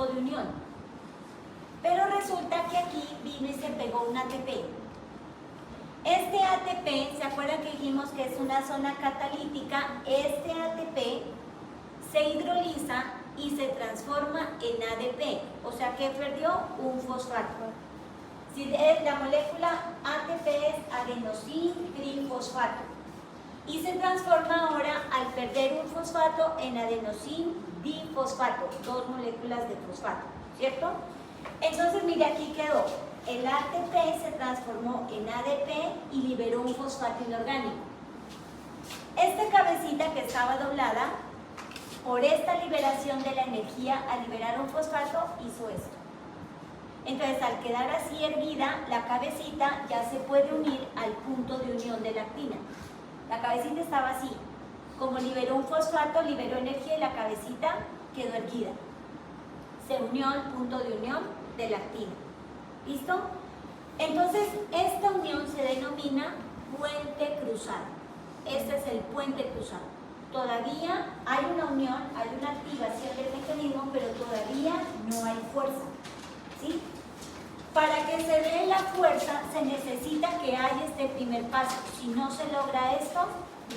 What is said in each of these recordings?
punto de unión. Pero resulta que aquí vino y se pegó un ATP. Este ATP, ¿se acuerdan que dijimos que es una zona catalítica? Este ATP se hidroliza y se transforma en ADP. O sea, ¿qué perdió? Un fosfato. Si la molécula ATP es adenosín trifosfato. Y se transforma ahora, al perder un fosfato, en adenosín difosfato, dos moléculas de fosfato, ¿cierto? Entonces, mire, aquí quedó. El ATP se transformó en ADP y liberó un fosfato inorgánico. Esta cabecita que estaba doblada, por esta liberación de la energía al liberar un fosfato, hizo esto. Entonces, al quedar así erguida, la cabecita ya se puede unir al punto de unión de la actina. La cabecita estaba así. Como liberó un fosfato, liberó energía y la cabecita quedó erguida. Se unió al punto de unión de la actina. ¿Listo? Entonces, esta unión se denomina puente cruzado. Este es el puente cruzado. Todavía hay una unión, hay una activación del mecanismo, pero todavía no hay fuerza. ¿Sí? Para que se dé la fuerza, se necesita que haya este primer paso. Si no se logra esto,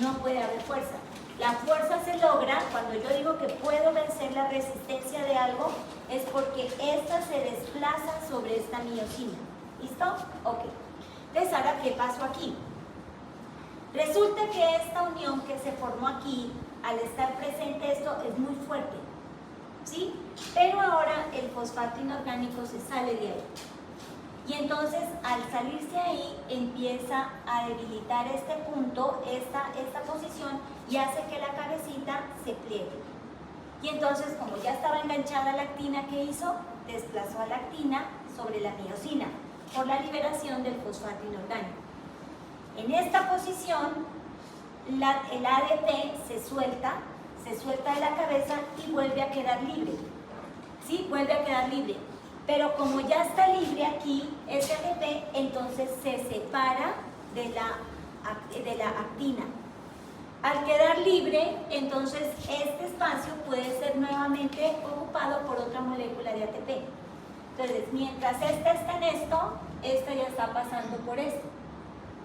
no puede haber fuerza. La fuerza se logra cuando yo digo que puedo vencer la resistencia de algo, es porque esta se desplaza sobre esta miosina. ¿Listo? Ok. Entonces, ahora, ¿qué pasó aquí? Resulta que esta unión que se formó aquí, al estar presente esto, es muy fuerte. ¿Sí? Pero ahora el fosfato inorgánico se sale de ahí. Y entonces, al salirse ahí, empieza a debilitar este punto, esta posición, y hace que la cabecita se pliegue. Y entonces, como ya estaba enganchada la actina, ¿qué hizo? Desplazó a la actina sobre la miosina, por la liberación del fosfato inorgánico. En esta posición, el ADP se suelta de la cabeza y vuelve a quedar libre. ¿Sí? Vuelve a quedar libre. Pero como ya está libre aquí, ese ADP, entonces se separa de la actina. Al quedar libre, entonces este espacio puede ser nuevamente ocupado por otra molécula de ATP. Entonces, mientras esta está en esto, esta ya está pasando por esto.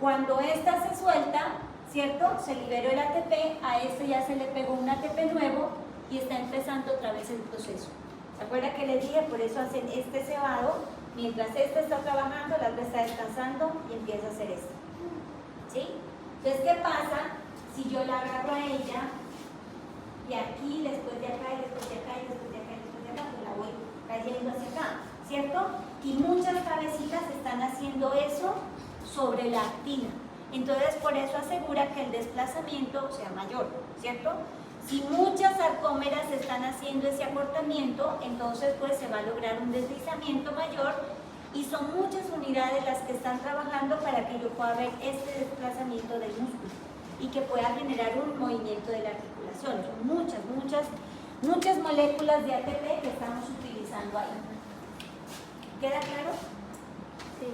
Cuando esta se suelta, ¿cierto? Se liberó el ATP, a este ya se le pegó un ATP nuevo y está empezando otra vez el proceso. ¿Se acuerdan que les dije? Por eso hacen este cebado. Mientras esta está trabajando, la otra está descansando y empieza a hacer esto. ¿Sí? Entonces, ¿qué pasa si yo la agarro a ella y aquí, después de acá, y después de acá, y después de acá, y después de acá, pues la voy cayendo hacia acá, ¿cierto? Y muchas cabecitas están haciendo eso sobre la actina. Entonces, por eso asegura que el desplazamiento sea mayor, ¿cierto? Si muchas sarcómeras están haciendo ese acortamiento, entonces pues se va a lograr un deslizamiento mayor y son muchas unidades las que están trabajando para que yo pueda ver este desplazamiento del músculo y que pueda generar un movimiento de la articulación. Son muchas moléculas de ATP que estamos utilizando ahí. ¿Queda claro? Sí.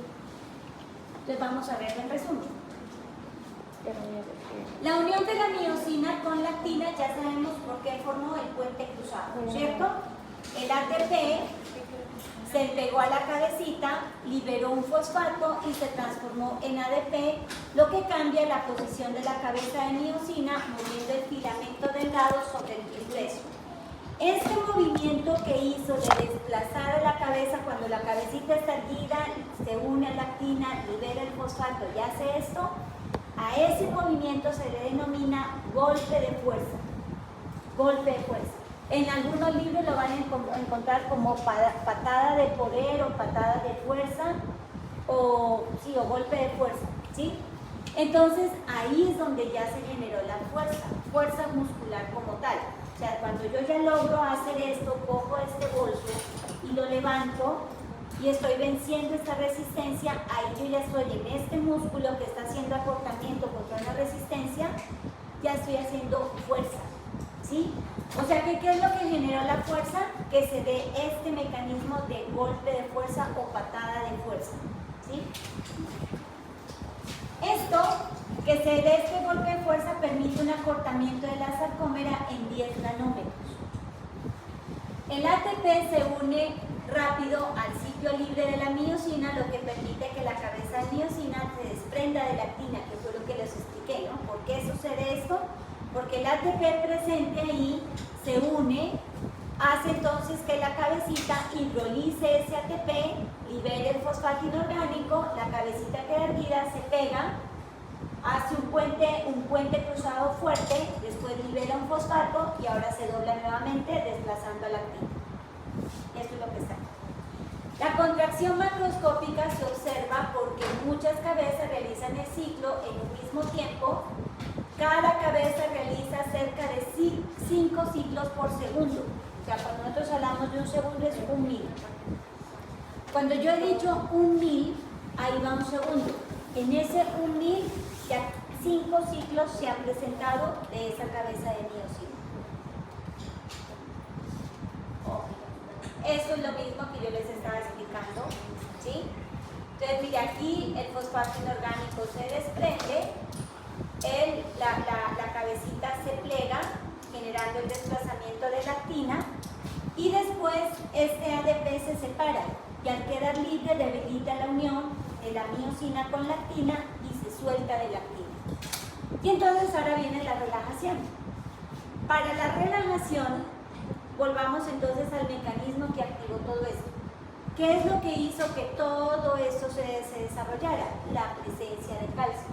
Entonces vamos a ver el resumen. La unión de la miosina con la actina ya sabemos por qué formó el puente cruzado, ¿cierto? El ATP se pegó a la cabecita, liberó un fosfato y se transformó en ADP, lo que cambia la posición de la cabeza de miosina, moviendo el filamento delgado sobre el grueso. Este movimiento que hizo de desplazar a la cabeza cuando la cabecita está erguida, se une a la actina, libera el fosfato y hace esto, a ese movimiento se le denomina golpe de fuerza. Golpe de fuerza. En algunos libros lo van a encontrar como patada de poder o patada de fuerza o golpe de fuerza, ¿sí? Entonces ahí es donde ya se generó la fuerza muscular como tal. O sea, cuando yo ya logro hacer esto, cojo este bolso y lo levanto y estoy venciendo esta resistencia, ahí yo ya estoy en este músculo que está haciendo acortamiento contra una resistencia, ya estoy haciendo fuerza, ¿sí? O sea, ¿qué es lo que generó la fuerza? Que se dé este mecanismo de golpe de fuerza o patada de fuerza, ¿sí? Esto, que se dé este golpe de fuerza, permite un acortamiento de la sarcómera en 10 nanómetros. El ATP se une rápido al sitio libre de la miosina, lo que permite que la cabeza de miosina se desprenda de la actina, que fue lo que les expliqué, ¿no? ¿Por qué sucede esto? Porque el ATP presente ahí se une, hace entonces que la cabecita hidrolice ese ATP, libere el fosfato inorgánico, la cabecita queda erguida, se pega, hace un puente cruzado fuerte, después libera un fosfato y ahora se dobla nuevamente desplazando a la actina. Esto es lo que está. La contracción macroscópica se observa porque muchas cabezas realizan el ciclo en un mismo tiempo. Cada cabeza realiza cerca de 5 ciclos por segundo. O sea, cuando nosotros hablamos de un segundo es 1.000. Cuando yo he dicho 1.000, ahí va un segundo. En ese 1.000, ya 5 ciclos se han presentado de esa cabeza de miosina. Eso es lo mismo que yo les estaba explicando, ¿sí? Entonces, mire, aquí el fosfato inorgánico se desprende, la cabecita se plega, generando el desplazamiento de la actina, y después este ADP se separa, y al quedar libre debilita la unión de la miosina con la actina y se suelta de la actina. Y entonces ahora viene la relajación. Para la relajación, volvamos entonces al mecanismo que activó todo esto. ¿Qué es lo que hizo que todo esto se desarrollara? La presencia de calcio.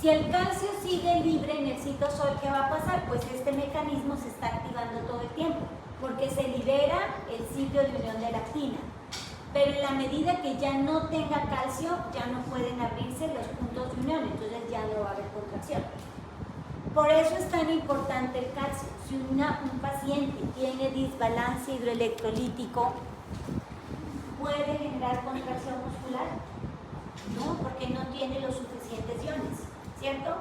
Si el calcio sigue libre en el citosol, ¿qué va a pasar? Pues este mecanismo se está activando todo el tiempo, porque se libera el sitio de unión de la actina. Pero en la medida que ya no tenga calcio, ya no pueden abrirse los puntos de unión, entonces ya no va a haber contracción. Por eso es tan importante el calcio. Si un paciente tiene desbalance hidroelectrolítico, ¿puede generar contracción muscular? No, porque no tiene los suficientes iones, ¿cierto?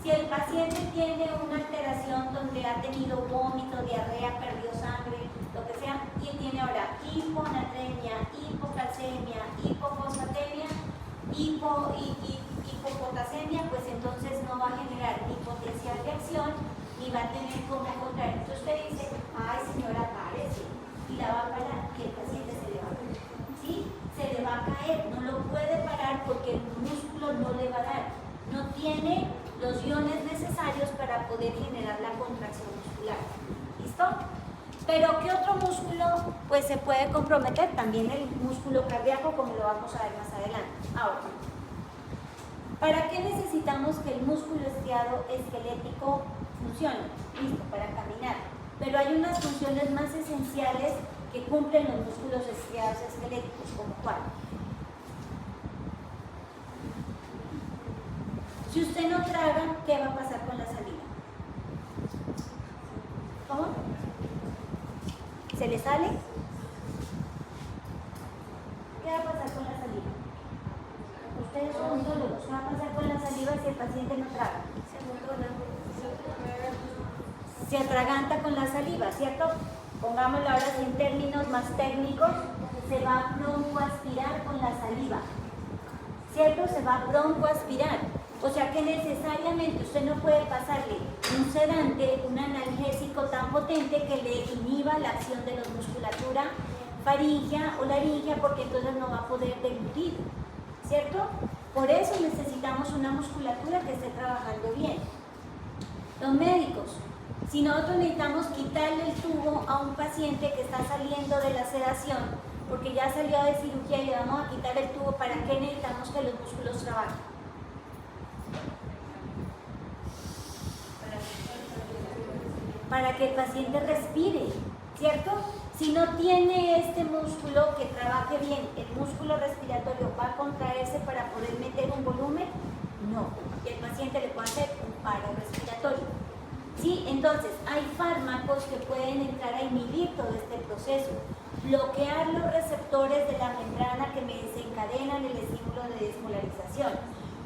Si el paciente tiene una alteración donde ha tenido vómito, diarrea, perdió sangre, lo que sea, y tiene ahora hiponatremia, hipocalcemia, hipofosfatemia, hipopotasemia, pues entonces no va a generar ni potencial de acción ni va a tener cómo contraer. Entonces usted dice, ay señora, párese, y la va a parar, y el paciente se le va a caer. ¿Sí? Se le va a caer, no lo puede parar porque el músculo no le va a dar, no tiene los iones necesarios para poder generar la contracción muscular. ¿Listo? Pero ¿qué otro músculo pues se puede comprometer? También el músculo cardíaco, como lo vamos a ver más adelante. Ahora, ¿para qué necesitamos que el músculo estriado esquelético funcione? Listo, para caminar. Pero hay unas funciones más esenciales que cumplen los músculos estriados esqueléticos, como ¿cuál? Si usted no traga, ¿qué va a pasar con la saliva? ¿Cómo? ¿Se le sale? ¿Qué va a pasar con la saliva? Ustedes son odontólogos. ¿Qué va a pasar con la saliva si el paciente no traga? Se atraganta con la saliva, ¿cierto? Pongámoslo ahora en términos más técnicos, se va a broncoaspirar con la saliva, ¿cierto? Se va a broncoaspirar. O sea que necesariamente usted no puede pasarle un sedante, un analgésico tan potente que le inhiba la acción de la musculatura faríngea o laríngea, porque entonces no va a poder deglutir, ¿cierto? Por eso necesitamos una musculatura que esté trabajando bien. Los médicos, si nosotros necesitamos quitarle el tubo a un paciente que está saliendo de la sedación, porque ya salió de cirugía y le vamos a quitar el tubo, ¿para qué necesitamos que los músculos trabajen? Para que el paciente respire, ¿cierto? Si no tiene este músculo que trabaje bien, el músculo respiratorio va a contraerse para poder meter un volumen, no, y el paciente le puede hacer un paro respiratorio. ¿Sí? Entonces, hay fármacos que pueden entrar a inhibir todo este proceso, bloquear los receptores de la membrana que me desencadenan el estímulo de desmolarización.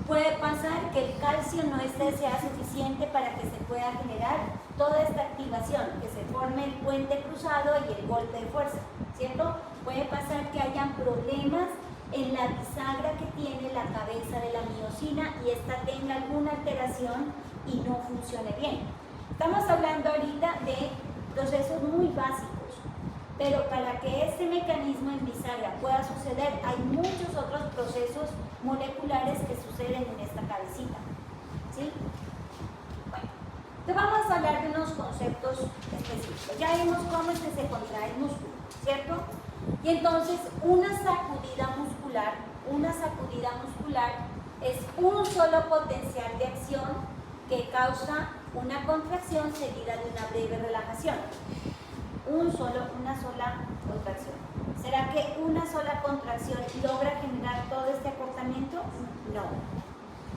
Puede pasar que el calcio no sea suficiente para que se pueda generar toda esta activación, que se forme el puente cruzado y el golpe de fuerza, ¿cierto? Puede pasar que hayan problemas en la bisagra que tiene la cabeza de la miosina y esta tenga alguna alteración y no funcione bien. Estamos hablando ahorita de procesos muy básicos. Pero para que este mecanismo en bisagra pueda suceder, hay muchos otros procesos moleculares que suceden en esta cabecita. ¿Sí? Bueno, entonces vamos a hablar de unos conceptos específicos. Ya vimos cómo es que se contrae el músculo, ¿cierto? Y entonces una sacudida muscular es un solo potencial de acción que causa una contracción seguida de una breve relajación. Una sola contracción. ¿Será que una sola contracción logra generar todo este acortamiento? No.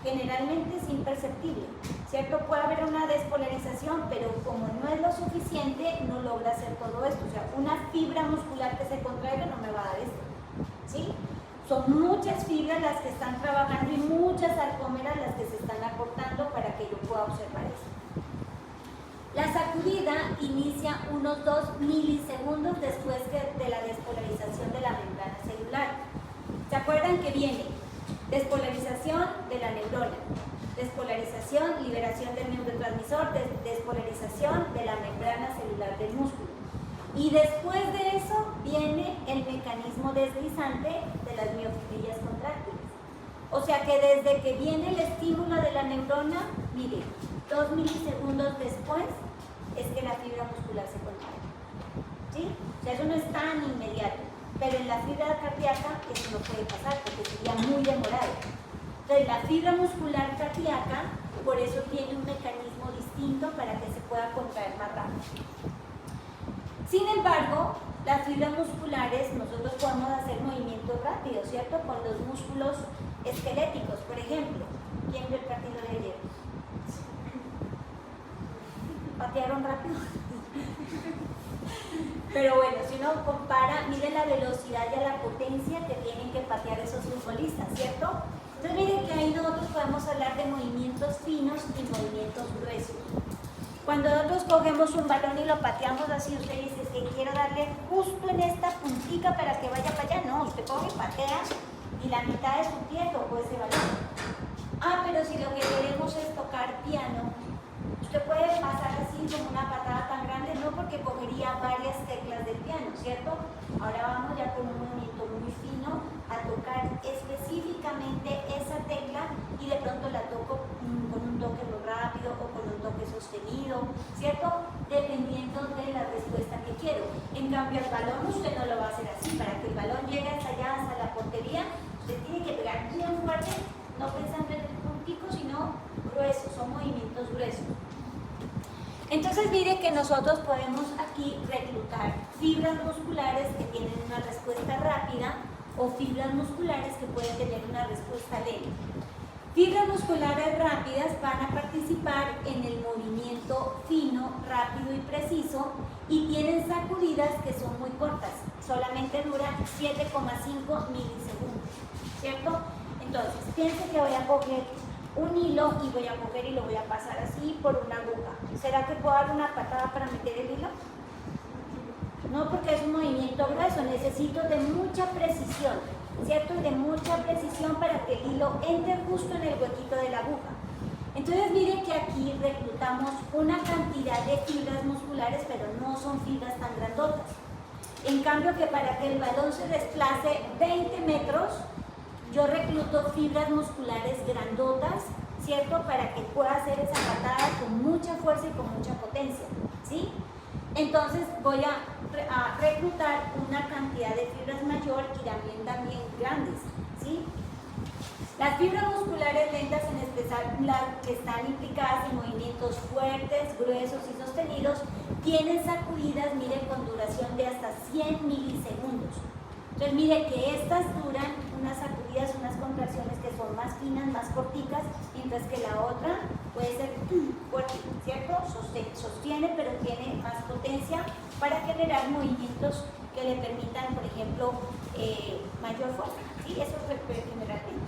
Generalmente es imperceptible, ¿cierto? Puede haber una despolarización, pero como no es lo suficiente, no logra hacer todo esto. O sea, una fibra muscular que se contraiga no me va a dar esto, ¿sí? Son muchas fibras las que están trabajando y muchas sarcómeras las que se están acortando para que yo pueda observar esto. La sacudida inicia unos 2 milisegundos después de la despolarización de la membrana celular. ¿Se acuerdan que viene? Despolarización de la neurona, despolarización, liberación del neurotransmisor, despolarización de la membrana celular del músculo. Y después de eso viene el mecanismo deslizante de las miofibrillas contráctiles. O sea que desde que viene el estímulo de la neurona, mire, 2 milisegundos después es que la fibra muscular se contrae. ¿Sí? O sea, eso no es tan inmediato. Pero en la fibra cardíaca eso no puede pasar porque sería muy demorado. Entonces la fibra muscular cardíaca por eso tiene un mecanismo distinto para que se pueda contraer más rápido. Sin embargo, las fibras musculares nosotros podemos hacer movimientos rápidos, ¿cierto? Con los músculos esqueléticos, por ejemplo. ¿Quién vio el partido de ayer? ¿Patearon rápido? Pero bueno, si uno compara, mire la velocidad y la potencia que tienen que patear esos futbolistas, ¿cierto? Entonces miren que ahí nosotros podemos hablar de movimientos finos y movimientos gruesos. Cuando nosotros cogemos un balón y lo pateamos así, usted dice que quiero darle justo en esta puntica para que vaya para allá. No, usted coge y patea y la mitad de su pie tocó ese balón. Ah, pero si lo que queremos es tocar piano, usted puede pasar así como una patada tan grande, no, porque cogería varias teclas del piano, ¿cierto? Ahora vamos ya con un movimiento muy fino a tocar específicamente esa tecla y de pronto la toco con un toque muy rápido o con un toque sostenido, ¿cierto? Dependiendo de la respuesta que quiero. En cambio, el balón usted no lo va a hacer así. Para que el balón llegue hasta allá, hasta la portería, usted tiene que pegar bien fuerte, no pensando en el puntico, sino grueso, son movimientos gruesos. Entonces mire que nosotros podemos aquí reclutar fibras musculares que tienen una respuesta rápida o fibras musculares que pueden tener una respuesta lenta. Fibras musculares rápidas van a participar en el movimiento fino, rápido y preciso y tienen sacudidas que son muy cortas, solamente duran 7,5 milisegundos, ¿cierto? Entonces, piense que voy a coger un hilo y voy a coger y lo voy a pasar así por una aguja. ¿Será que puedo dar una patada para meter el hilo? No, porque es un movimiento grueso, necesito de mucha precisión, ¿cierto? Y de mucha precisión para que el hilo entre justo en el huequito de la aguja. Entonces miren que aquí reclutamos una cantidad de fibras musculares, pero no son fibras tan grandotas. En cambio que para que el balón se desplace 20 metros, yo recluto fibras musculares grandotas, ¿cierto? Para que pueda hacer esa patada con mucha fuerza y con mucha potencia, ¿sí? Entonces voy a reclutar una cantidad de fibras mayor y también grandes, ¿sí? Las fibras musculares lentas, en especial las que están implicadas en movimientos fuertes, gruesos y sostenidos, tienen sacudidas, miren, con duración de hasta 100 milisegundos. Entonces mire que estas duran unas sacudidas, unas contracciones que son más finas, más corticas, mientras que la otra puede ser fuerte, ¿cierto? Sostiene, pero tiene más potencia para generar movimientos que le permitan, por ejemplo, mayor fuerza, ¿sí? Eso es generalmente.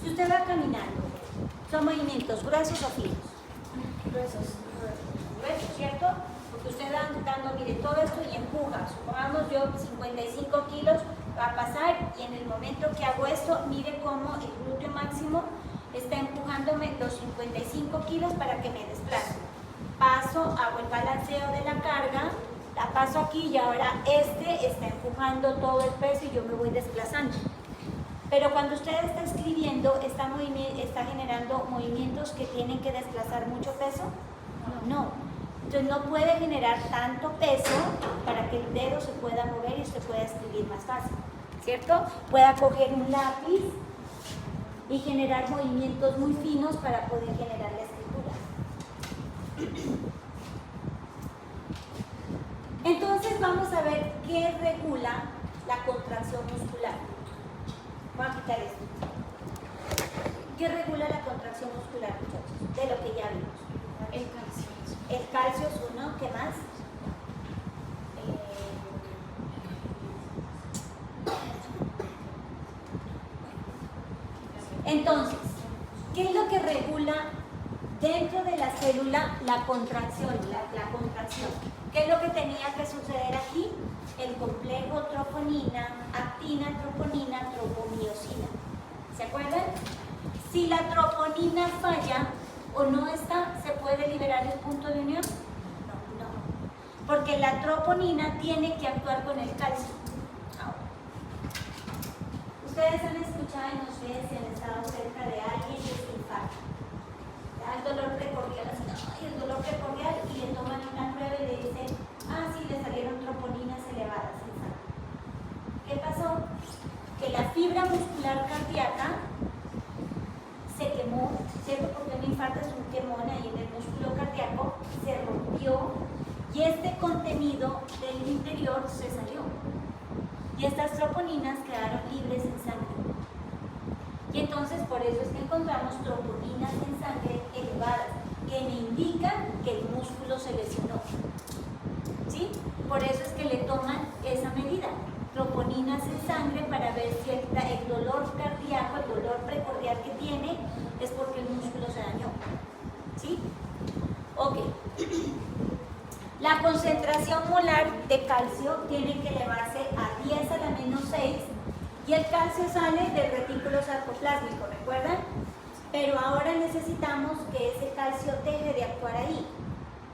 Si usted va caminando, ¿son movimientos gruesos o finos? Gruesos, ¿cierto? Porque usted va dando, mire, todo esto y empuja. Supongamos yo 55 kilos, va a pasar y en el momento que hago esto, mire cómo el glúteo máximo está empujándome los 55 kilos para que me desplace. Paso, hago el balanceo de la carga la paso aquí y ahora este está empujando todo el peso y yo me voy desplazando. Pero cuando usted está escribiendo, ¿está generando movimientos que tienen que desplazar mucho peso? No. Entonces no puede generar tanto peso para que el dedo se pueda mover y usted pueda escribir más fácil, ¿cierto? Pueda coger un lápiz y generar movimientos muy finos para poder generar la escritura. Entonces vamos a ver qué regula la contracción muscular. Voy a quitar esto. ¿Qué regula la contracción muscular, muchachos? De lo que ya vimos. El calcio. El calcio es uno, ¿qué más? Entonces, ¿qué es lo que regula dentro de la célula la contracción? La contracción. ¿Qué es lo que tenía que suceder aquí? El complejo troponina, actina, troponina, tropomiosina. ¿Se acuerdan? Si la troponina falla o no está, ¿se puede liberar el punto de unión? No. Porque la troponina tiene que actuar con el calcio. Ahora, ustedes han escuchado y no sé si han estado cerca de alguien que se infarta. El dolor precordial, el dolor precordial, y le toman una prueba y le dicen, sí, le salieron troponinas elevadas en sangre. ¿Qué pasó? Que la fibra muscular cardíaca se quemó, ¿cierto? Porque un infarto es un quemón ahí en el músculo cardíaco, se rompió y este contenido del interior se salió. Y estas troponinas quedaron libres en sangre. Y entonces por eso es que encontramos troponinas en sangre elevadas, que me indican que el músculo se lesionó. ¿Sí? Por eso es que le toman esa medida, troponinas en sangre, para ver si el dolor cardíaco, el dolor precordial que tiene, es porque el músculo se dañó. ¿Sí? Ok. La concentración molar de calcio tiene que elevarse a 10 a la menos 6 y el calcio sale del retículo sarcoplásmico, ¿recuerdan? Pero ahora necesitamos que ese calcio deje de actuar ahí,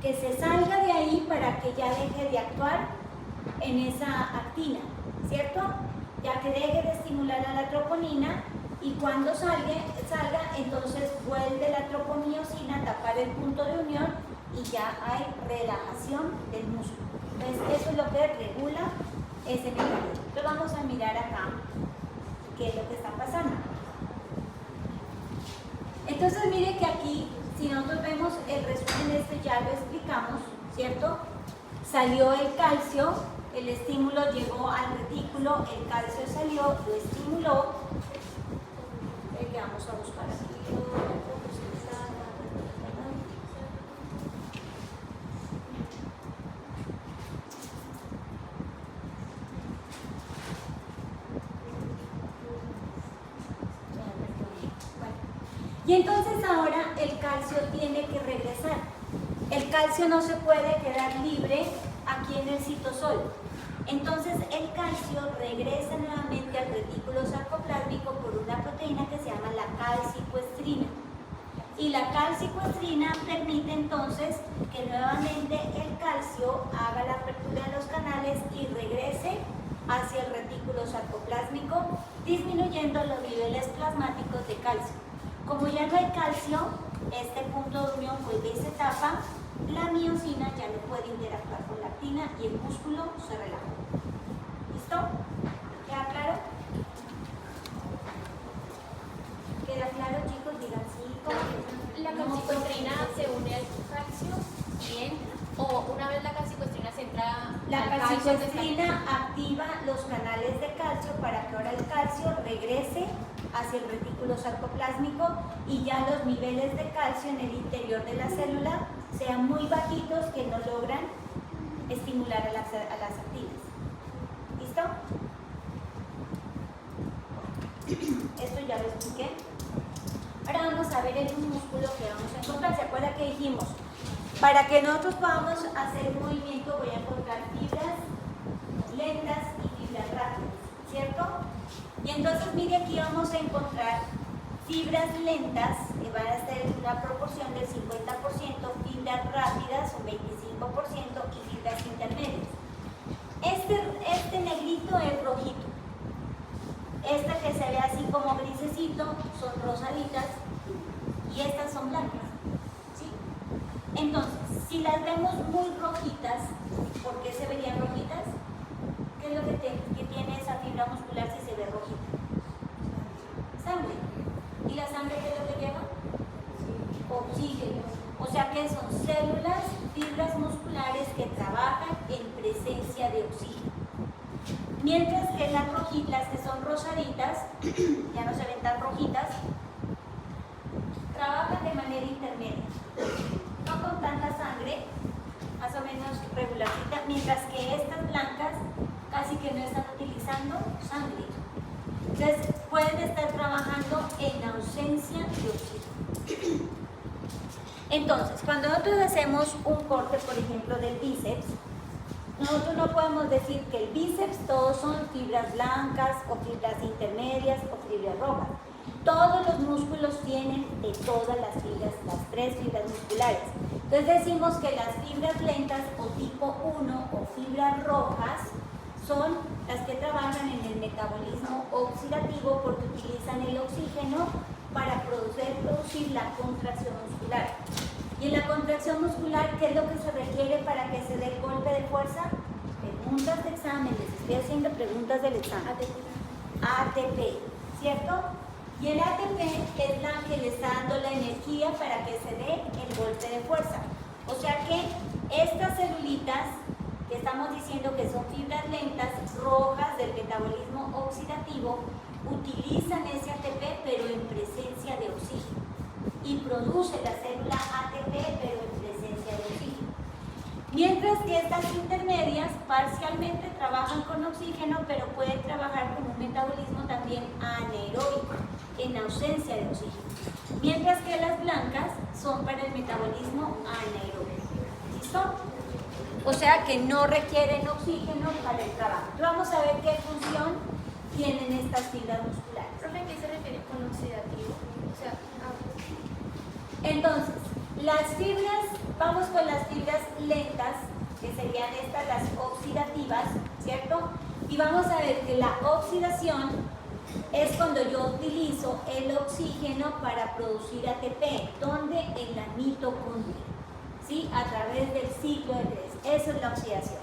que se salga de ahí para que ya deje de actuar en esa actina, ¿cierto? Ya que deje de estimular a la troponina y cuando salga, entonces vuelve la tropomiosina a tapar el punto de unión y ya hay relajación del músculo. Entonces eso es lo que regula ese mecanismo. Entonces vamos a mirar acá qué es lo que está pasando. Entonces mire que aquí, si nosotros vemos el resumen de esto, ya lo explicamos, ¿cierto? Salió el calcio, el estímulo llegó al retículo, el calcio salió, lo estimuló. ¿Qué vamos a buscar aquí? Y entonces ahora el calcio tiene que regresar. El calcio no se puede quedar libre aquí en el citosol. Entonces el calcio regresa nuevamente al retículo sarcoplásmico por una proteína que se llama la calcicoestrina. Y la calcicoestrina permite entonces que nuevamente el calcio haga la apertura de los canales y regrese hacia el retículo sarcoplásmico, disminuyendo los niveles plasmáticos de calcio. Como ya no hay calcio, este punto de unión vuelve y se tapa, la miosina ya no puede interactuar con la actina y el músculo se relaja. ¿Listo? ¿Queda claro? ¿Queda claro, chicos? Digan sí. La calcicoestrina se une al calcio y entra, o una vez la calcicoestrina se entra La al calcio, calcicoestrina activa los canales de calcio para que ahora el calcio regrese hacia el retículo sarcoplásmico y ya los niveles de calcio en el interior de la célula sean muy bajitos, que no logran estimular a las actinas. ¿Listo? Esto ya lo expliqué. Ahora vamos a ver el músculo que vamos a encontrar. ¿Se acuerda que dijimos? Para que nosotros podamos hacer un movimiento voy a encontrar fibras lentas y fibras rápidas, ¿cierto? Y entonces mire, aquí vamos a encontrar fibras lentas que van a ser una proporción del 50%, fibras rápidas un 25% y fibras intermedias. este negrito es rojito. Esta que se ve así como grisecito son rosaditas y estas son blancas. ¿Sí? Entonces, si las vemos muy rojitas, ¿por qué se verían rojitas? ¿Qué es lo que tiene esa fibra muscular si se ve rojita? Sangre. ¿Y la sangre qué es lo que lleva? Oxígeno. O sea que son células, fibras musculares que trabajan en presencia de oxígeno. Mientras que las rojitas, que son rosaditas, ya no se ven tan rojitas, trabajan de manera intermedia. No con tanta sangre, más o menos regularcita, mientras que estas blancas casi que no están utilizando sangre. Entonces pueden estar trabajando en ausencia de oxígeno. Entonces, cuando nosotros hacemos un corte, por ejemplo, del bíceps, nosotros no podemos decir que el bíceps todos son fibras blancas o fibras intermedias o fibras rojas. Todos los músculos tienen de todas las fibras, las 3 fibras musculares. Entonces decimos que las fibras lentas o tipo 1 o fibras rojas son las que trabajan en el metabolismo oxidativo porque utilizan el oxígeno para producir la contracción muscular. Y en la contracción muscular, ¿qué es lo que se requiere para que se dé el golpe de fuerza? Preguntas de examen, les estoy haciendo preguntas del examen. ATP, ¿cierto? Y el ATP es la que le está dando la energía para que se dé el golpe de fuerza. O sea que estas celulitas que estamos diciendo que son fibras lentas, rojas del metabolismo oxidativo, utilizan ese ATP pero en presencia de oxígeno y produce la célula ATP pero en presencia de oxígeno. Mientras que estas intermedias parcialmente trabajan con oxígeno pero pueden trabajar con un metabolismo también anaeróbico en ausencia de oxígeno. Mientras que las blancas son para el metabolismo anaeróbico. ¿Listo? O sea que no requieren oxígeno para el trabajo. Vamos a ver qué función tienen estas fibras musculares. ¿Profe, a qué se refiere con oxidativo? O sea, entonces, las fibras, vamos con las fibras lentas, que serían estas las oxidativas, ¿cierto? Y vamos a ver que la oxidación es cuando yo utilizo el oxígeno para producir ATP. ¿Dónde? En la mitocondria, ¿sí? A través del ciclo de Krebs. Eso es la oxidación,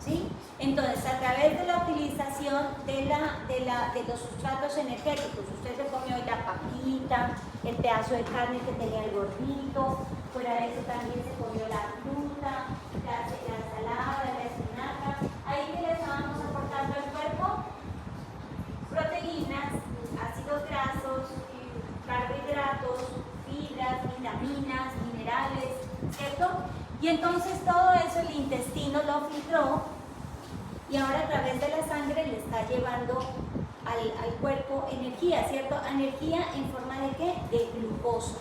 ¿sí? Entonces, a través de la utilización de los sustratos energéticos, usted se comió la papita, el pedazo de carne que tenía el gordito, fuera de eso también se comió la fruta, la ensalada, la espinaca. Ahí que le estábamos aportando al cuerpo proteínas, ácidos grasos, carbohidratos, fibras, vitaminas, minerales, ¿cierto? Y entonces todo eso el intestino lo filtró y ahora a través de la sangre le está llevando al cuerpo energía, ¿cierto? Energía en forma de ¿qué? De glucosa.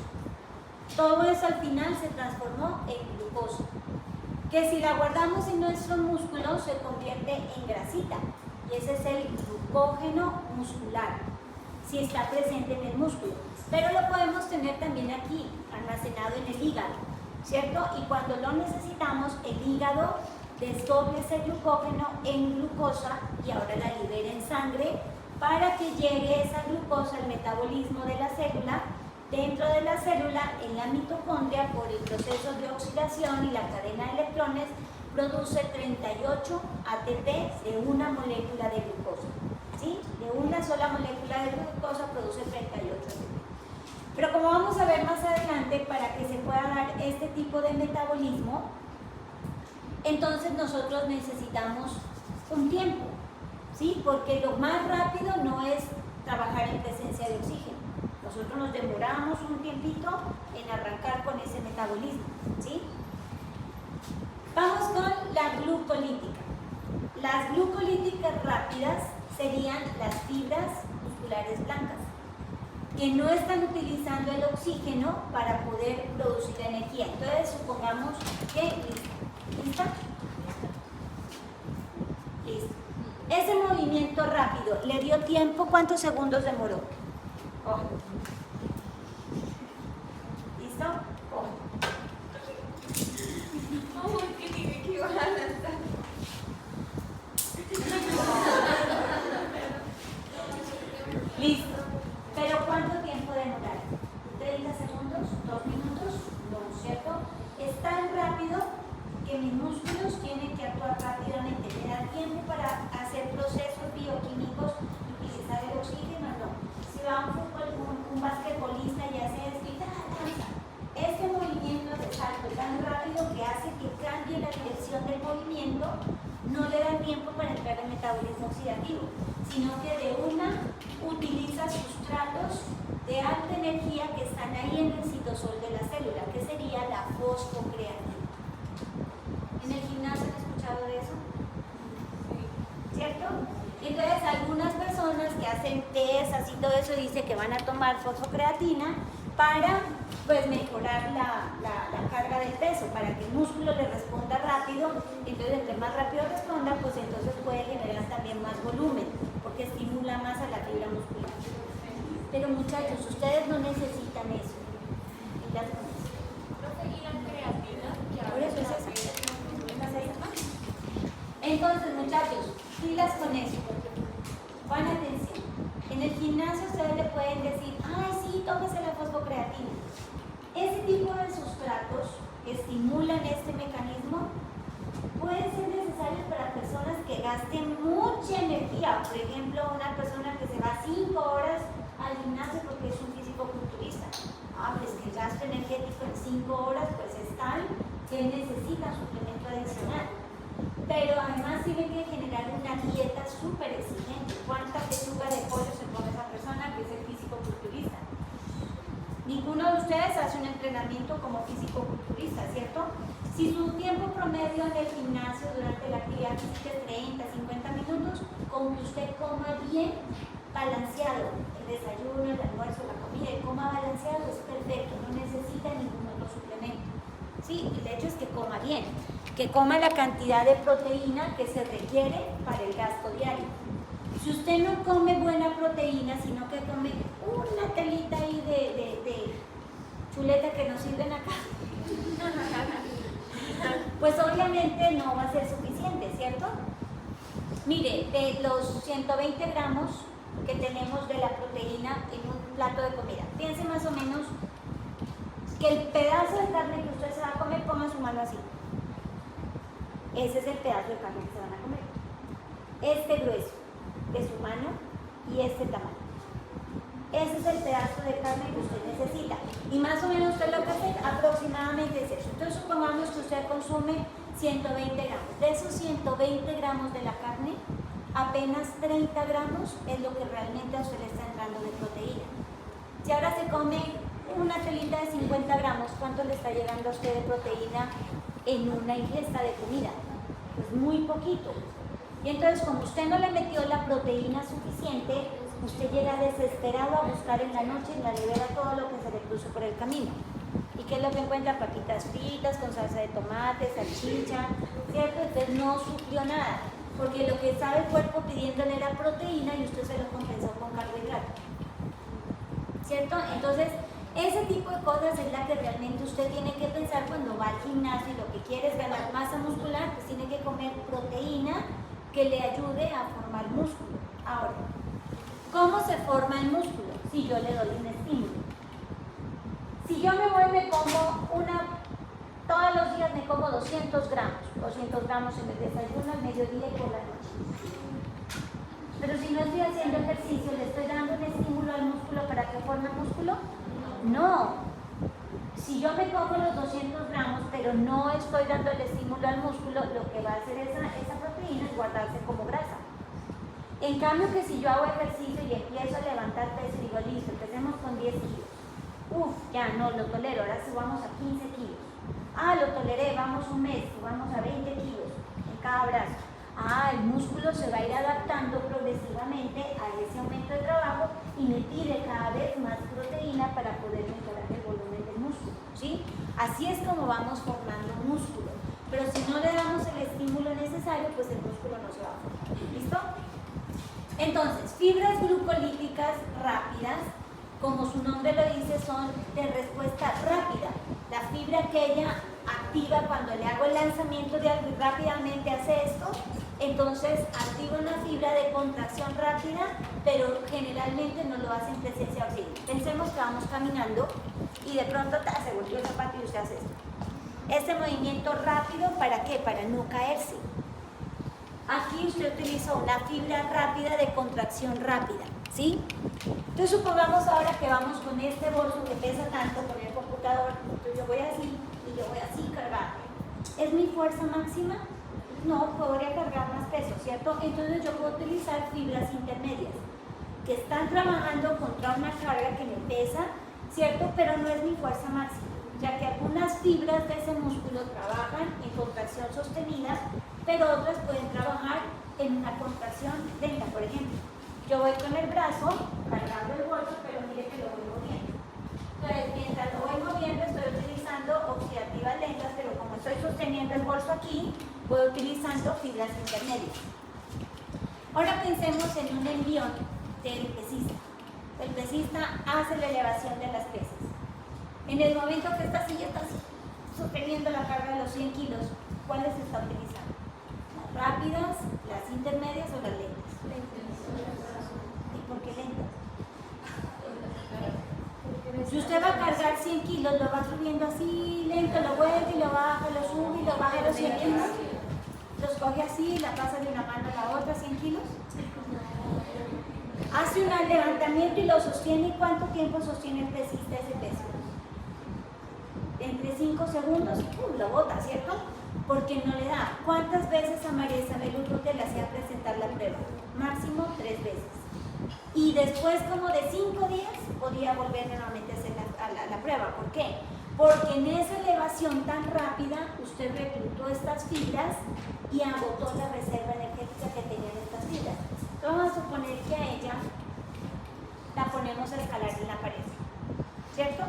Todo eso al final se transformó en glucosa, que si la guardamos en nuestros músculos se convierte en grasita. Y ese es el glucógeno muscular, si está presente en el músculo. Pero lo podemos tener también aquí, almacenado en el hígado, ¿cierto? Y cuando lo necesitamos, el hígado desdoble ese glucógeno en glucosa y ahora la libera en sangre para que llegue esa glucosa al metabolismo de la célula. Dentro de la célula, en la mitocondria, por el proceso de oxidación y la cadena de electrones, produce 38 ATP de una molécula de glucosa, ¿sí? De una sola molécula de glucosa produce 38 ATP. Pero como vamos a ver más adelante, para que se pueda dar este tipo de metabolismo, entonces nosotros necesitamos un tiempo, ¿sí? Porque lo más rápido no es trabajar en presencia de oxígeno. Nosotros nos demoramos un tiempito en arrancar con ese metabolismo, ¿sí? Vamos con la glucolítica. Las glucolíticas rápidas serían las fibras musculares blancas, que no están utilizando el oxígeno para poder producir energía. Entonces, supongamos que ¿lista? Listo. Ese movimiento rápido, ¿le dio tiempo? ¿Cuántos segundos demoró? Oh. ¿Listo? Oh. que iba a lanzar. metabolismo oxidativo, sino que de una utiliza sustratos de alta energía que están ahí en el citosol de la célula, que sería la fosfocreatina. ¿En el gimnasio han escuchado de eso? ¿Cierto? Entonces algunas personas que hacen pesas y todo eso dicen que van a tomar fosfocreatina para pues mejorar la carga del peso, para que el músculo le responda rápido. Entonces entre más rápido responda, pues entonces puede generar también más volumen, porque estimula más a la fibra muscular. Pero muchachos, ustedes no necesitan eso. Y las ¿Y la creatina? por eso es esa. Entonces, muchachos, pilas con eso. Pon atención. En el gimnasio ustedes le pueden decir, ay, sí, tómese la fosfocreatina. Ese tipo de sustratos que estimulan este mecanismo pueden ser necesarios para personas que gasten mucha energía. Por ejemplo, una persona que se va 5 horas al gimnasio porque es un físico-culturista. Pues que el gasto energético en 5 horas pues es tal que necesita suplemento adicional. Pero además tiene que generar una dieta súper exigente. ¿Cuánta pechuga de pollo se come esa persona que es el físico-culturista? Ninguno de ustedes hace un entrenamiento como físico-culturista, ¿cierto? Si su tiempo promedio en el gimnasio durante la actividad física es 30, 50 minutos, con que usted coma bien, balanceado, el desayuno, el almuerzo, la comida, y coma balanceado es perfecto, no necesita ningún otro suplemento. Sí, el hecho es que coma bien, que coma la cantidad de proteína que se requiere para el gasto diario. Si usted no come buena proteína, sino que come una telita ahí de chuleta que nos sirven acá, pues obviamente no va a ser suficiente, ¿cierto? Mire, de los 120 gramos que tenemos de la proteína en un plato de comida, piense más o menos que el pedazo de carne que usted se va a comer, ponga su mano así. Ese es el pedazo de carne que se van a comer. Este grueso de su mano y este tamaño. Ese es el pedazo de carne que usted necesita. Y más o menos usted lo que hace aproximadamente es eso. Entonces supongamos que usted consume 120 gramos. De esos 120 gramos de la carne, apenas 30 gramos es lo que realmente a usted le está entrando de proteína. Si ahora se come una telita de 50 gramos, ¿cuánto le está llegando a usted de proteína en una ingesta de comida? Pues muy poquito. Y entonces, como usted no le metió la proteína suficiente, usted llega desesperado a buscar en la noche en la nevera todo lo que se le puso por el camino. ¿Y qué es lo que encuentra? Papitas fritas con salsa de tomate, salchicha, ¿cierto? Entonces no suplió nada, porque lo que estaba el cuerpo pidiéndole era proteína y usted se lo compensó con carbohidrato, ¿cierto? Entonces, ese tipo de cosas es la que realmente usted tiene que pensar cuando va al gimnasio y lo que quiere es ganar masa muscular, pues tiene que comer proteína que le ayude a formar músculo. Ahora, ¿cómo se forma el músculo? Si yo le doy un estímulo. Si yo me voy y me como todos los días me como 200 gramos en el desayuno, al mediodía y por la noche. Pero si no estoy haciendo ejercicio, ¿le estoy dando un estímulo al músculo para que forme músculo? No. Si yo me como los 200 gramos, pero no estoy dando el estímulo al músculo, lo que va a hacer esa proteína es guardarse como grasa. En cambio que si yo hago ejercicio y empiezo a levantar peso y digo, listo, empecemos con 10 kilos. Ya no lo tolero, ahora subamos a 15 kilos. Lo toleré, vamos un mes, subamos a 20 kilos en cada brazo. El músculo se va a ir adaptando progresivamente a ese aumento de trabajo y me pide cada vez más proteína para poder mejorar el volumen del músculo, ¿sí? Así es como vamos formando músculo. Pero si no le damos el estímulo necesario, pues el músculo no se va a formar. ¿Listo? Entonces, fibras glucolíticas rápidas, como su nombre lo dice, son de respuesta rápida. La fibra que ella activa cuando le hago el lanzamiento de algo y rápidamente hace esto, entonces activa una fibra de contracción rápida, pero generalmente no lo hace en presencia auxiliar. Pensemos que vamos caminando y de pronto se volvió el zapato y usted hace esto. Este movimiento rápido, ¿para qué? Para no caerse. Aquí usted utiliza una fibra rápida de contracción rápida, ¿sí? Entonces supongamos ahora que vamos con este bolso que pesa tanto con el computador, entonces yo voy así y yo voy así cargando. ¿Es mi fuerza máxima? no, podría cargar más peso, ¿cierto? Entonces yo puedo utilizar fibras intermedias que están trabajando contra una carga que me pesa, ¿cierto? Pero no es mi fuerza máxima, ya que algunas fibras de ese músculo trabajan en contracción sostenida, pero otras pueden trabajar en una contracción lenta. Por ejemplo, yo voy con el brazo cargando el bolso, pero mire que lo voy moviendo. Entonces, mientras lo voy moviendo, estoy utilizando oxidativas lentas, pero como estoy sosteniendo el bolso aquí, voy utilizando fibras intermedias. Ahora pensemos en un envión del pesista. El pesista hace la elevación de las pesas. En el momento que esta silla está sosteniendo la carga de los 100 kilos, ¿cuáles está utilizando? ¿Las rápidas, las intermedias o las lentas? ¿Y por qué lentas? Si usted va a cargar 100 kilos, lo va subiendo así lento, lo vuelve y lo baja, lo sube y lo baja los 100 kilos. Los coge así, la pasa de una mano a la otra, 100 kilos. Hace un levantamiento y lo sostiene. ¿Y cuánto tiempo sostiene el pesista ese peso? Entre 5 segundos, lo bota, ¿cierto? Porque no le da. ¿Cuántas veces a María Isabel Urrutia le hacía presentar la prueba? Máximo 3 veces. Y después como de 5 días podía volver nuevamente a hacer la prueba. ¿Por qué? Porque en esa elevación tan rápida usted reclutó estas fibras y agotó la reserva energética que tenían estas fibras. Entonces vamos a suponer que a ella la ponemos a escalar en la pared, ¿cierto?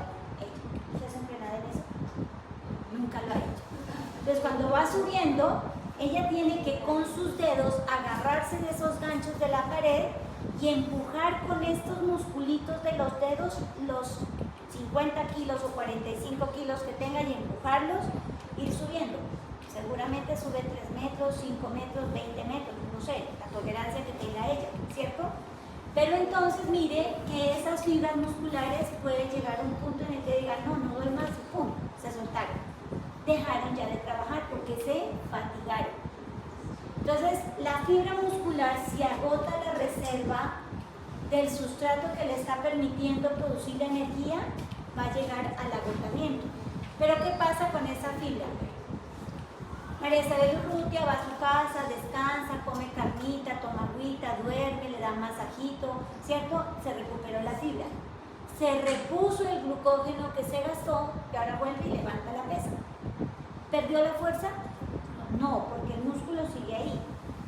¿Usted se entrenada en eso? Nunca lo ha hecho. Entonces cuando va subiendo, ella tiene que con sus dedos agarrarse de esos ganchos de la pared y empujar con estos musculitos de los dedos los 50 kilos o 45 kilos que tenga y empujarlos, ir subiendo. Seguramente sube 3 metros, 5 metros, 20 metros, no sé, la tolerancia que tenga ella, ¿cierto? Pero entonces mire que esas fibras musculares pueden llegar a un punto en el que digan, no, no doy más, y pum, se soltaron. Dejaron ya de trabajar porque se fatigaron. Entonces, la fibra muscular, si agota la reserva del sustrato que le está permitiendo producir la energía, va a llegar al agotamiento. Pero ¿qué pasa con esa fibra? María Isabel Urrutia va a su casa, descansa, come carnita, toma agüita, duerme, le da masajito, ¿cierto? Se recuperó la fibra. Se repuso el glucógeno que se gastó y ahora vuelve y levanta la pesa. ¿Perdió la fuerza? No, porque el músculo sigue ahí.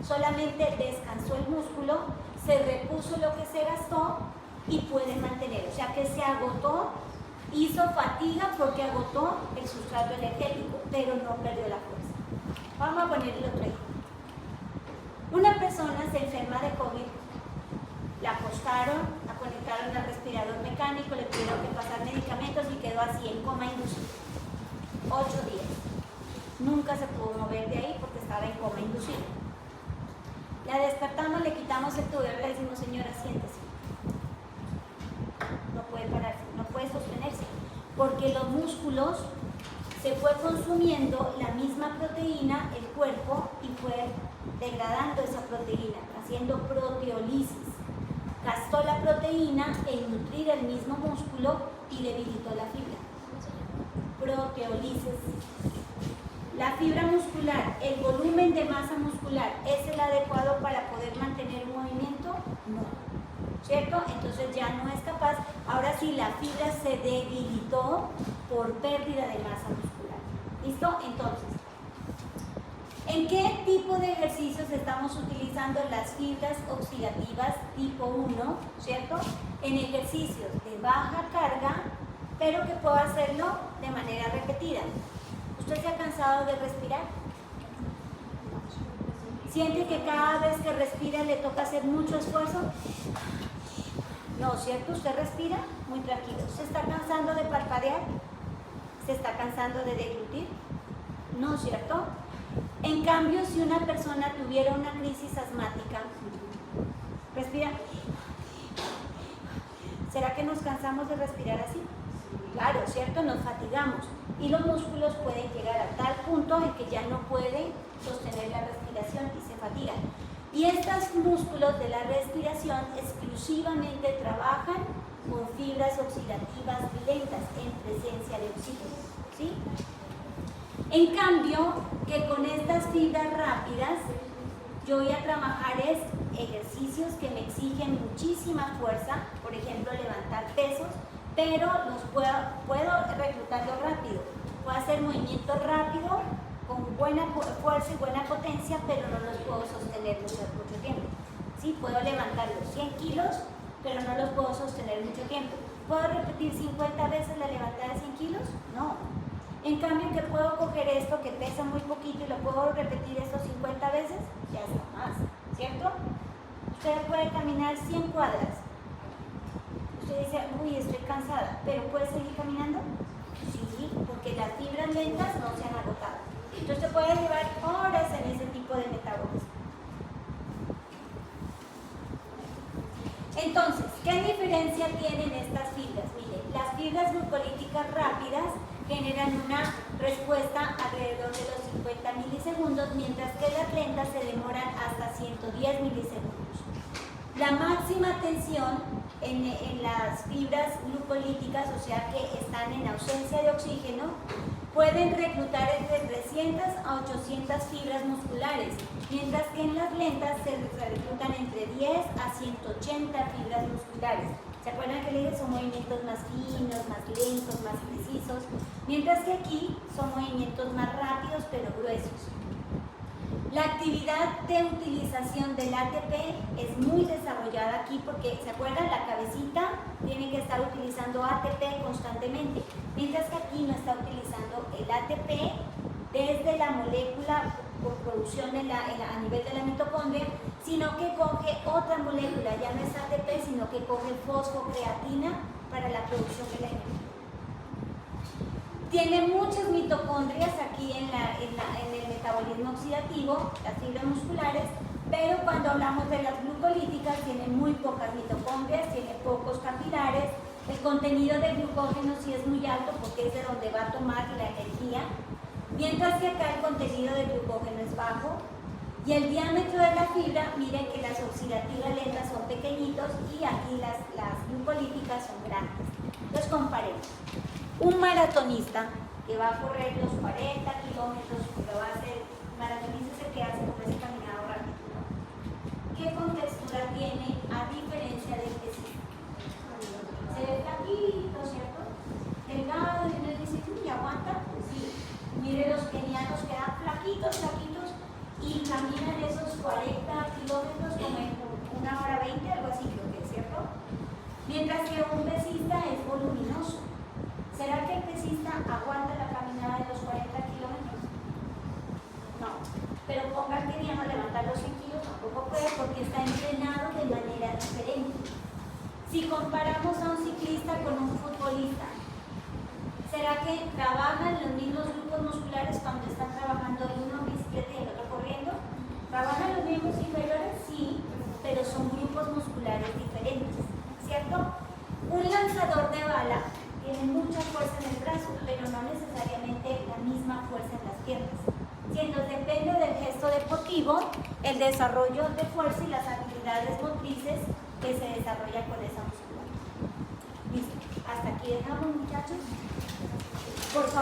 Solamente descansó el músculo, se repuso lo que se gastó y puede mantener. O sea que se agotó, hizo fatiga porque agotó el sustrato energético, pero no perdió la fuerza. Vamos a ponerle otro ejemplo. Una persona se enferma de COVID, la acostaron, la conectaron al respirador mecánico, le tuvieron que pasar medicamentos y quedó así en coma inducido. 8 días. Nunca se pudo mover de ahí porque estaba en coma inducido. La despertamos, le quitamos el tubo y le decimos, señora, siéntese. No puede pararse, no puede sostenerse, porque los músculos se fue consumiendo la misma proteína, el cuerpo, y fue degradando esa proteína, haciendo proteólisis. Gastó la proteína en nutrir el mismo músculo y debilitó la fibra. Proteólisis. La fibra muscular, el volumen de masa muscular, ¿es el adecuado para poder mantener un movimiento? No. ¿Cierto? Entonces ya no es capaz. Ahora sí, la fibra se debilitó por pérdida de masa muscular. ¿Listo? Entonces, ¿en qué tipo de ejercicios estamos utilizando las fibras oxidativas tipo 1? ¿Cierto? En ejercicios de baja carga, pero que puedo hacerlo de manera repetida. ¿Usted se ha cansado de respirar? ¿Siente que cada vez que respira le toca hacer mucho esfuerzo? No, ¿cierto? Usted respira muy tranquilo. ¿Se está cansando de parpadear? ¿Se está cansando de deglutir? No, ¿cierto? En cambio, si una persona tuviera una crisis asmática, respira. ¿Será que nos cansamos de respirar así? Claro, ¿cierto? Nos fatigamos y los músculos pueden llegar a tal punto en que ya no pueden sostener la respiración y se fatigan. Y estos músculos de la respiración exclusivamente trabajan con fibras oxidativas lentas en presencia de oxígeno, ¿sí? En cambio, que con estas fibras rápidas, yo voy a trabajar ejercicios que me exigen muchísima fuerza, por ejemplo, levantar pesos, pero los puedo reclutarlo rápido. Puedo hacer movimientos rápidos, con buena fuerza y buena potencia, pero no los puedo sostener mucho tiempo. ¿Sí? Puedo levantar los 100 kilos, pero no los puedo sostener mucho tiempo. ¿Puedo repetir 50 veces la levantada de 100 kilos? No. En cambio, que puedo coger esto que pesa muy poquito y lo puedo repetir estos 50 veces, ya está más, ¿cierto? Usted puede caminar 100 cuadras. Usted dice, uy, estoy cansada, pero ¿puede seguir caminando? Sí, porque las fibras lentas no se han agotado. Entonces, te puede llevar horas en ese tipo de metabolismo. Entonces, ¿qué diferencia tienen estas fibras? Mire, las fibras glucolíticas rápidas generan una respuesta alrededor de los 50 milisegundos, mientras que las lentas se demoran hasta 110 milisegundos. La máxima tensión en las fibras glucolíticas, o sea que están en ausencia de oxígeno, pueden reclutar entre 300 a 800 fibras musculares, mientras que en las lentas se reclutan entre 10 a 180 fibras musculares. ¿Se acuerdan que les dije? Son movimientos más finos, más lentos, más precisos, mientras que aquí son movimientos más rápidos pero gruesos. La actividad de utilización del ATP es muy desarrollada aquí porque, ¿se acuerdan? La cabecita tiene que estar utilizando ATP constantemente, mientras que aquí no está utilizando el ATP desde la molécula por producción a nivel de la mitocondria, sino que coge otra molécula, ya no es ATP, sino que coge fosfocreatina para la producción de la energía. Tiene muchas mitocondrias aquí en el metabolismo oxidativo, las fibras musculares, pero cuando hablamos de las glucolíticas tiene muy pocas mitocondrias, tiene pocos capilares, el contenido de glucógeno sí es muy alto porque es de donde va a tomar la energía, mientras que acá el contenido de glucógeno es bajo, y el diámetro de la fibra, miren que las oxidativas lentas son pequeñitos y aquí las glucolíticas son grandes. Entonces comparemos. Un maratonista que va a correr los 40 kilómetros, que va a hacer, maratonista es el que hace como ese caminado rápido, ¿no? ¿Qué contextura tiene a diferencia del pesista? Se ve flaquito, ¿cierto? Delgado, y uno dice, uy, ¿aguanta? Pues sí. Mire, los kenianos quedan flaquitos y caminan esos 40 kilómetros como en 1 hora 20, algo así creo que es, ¿cierto? Mientras que un pesista es voluminoso. ¿Será que el pesista aguanta la caminada de los 40 kilómetros? No. Pero pongan que keniano levantar los 100 kilos tampoco puede porque está entrenado de manera diferente. Si comparamos a un ciclista con un futbolista, ¿será que trabajan los mismos grupos musculares cuando están trabajando uno en bicicleta y el otro corriendo? ¿Trabajan los mismos inferiores? Sí, pero son grupos musculares diferentes, ¿cierto? Un lanzador de bala tiene mucha fuerza en el brazo, pero no necesariamente la misma fuerza en las piernas. Entonces depende del gesto deportivo, el desarrollo de fuerza y las habilidades motrices que se desarrollan con esa musculatura. Listo, hasta aquí dejamos, muchachos. Por favor.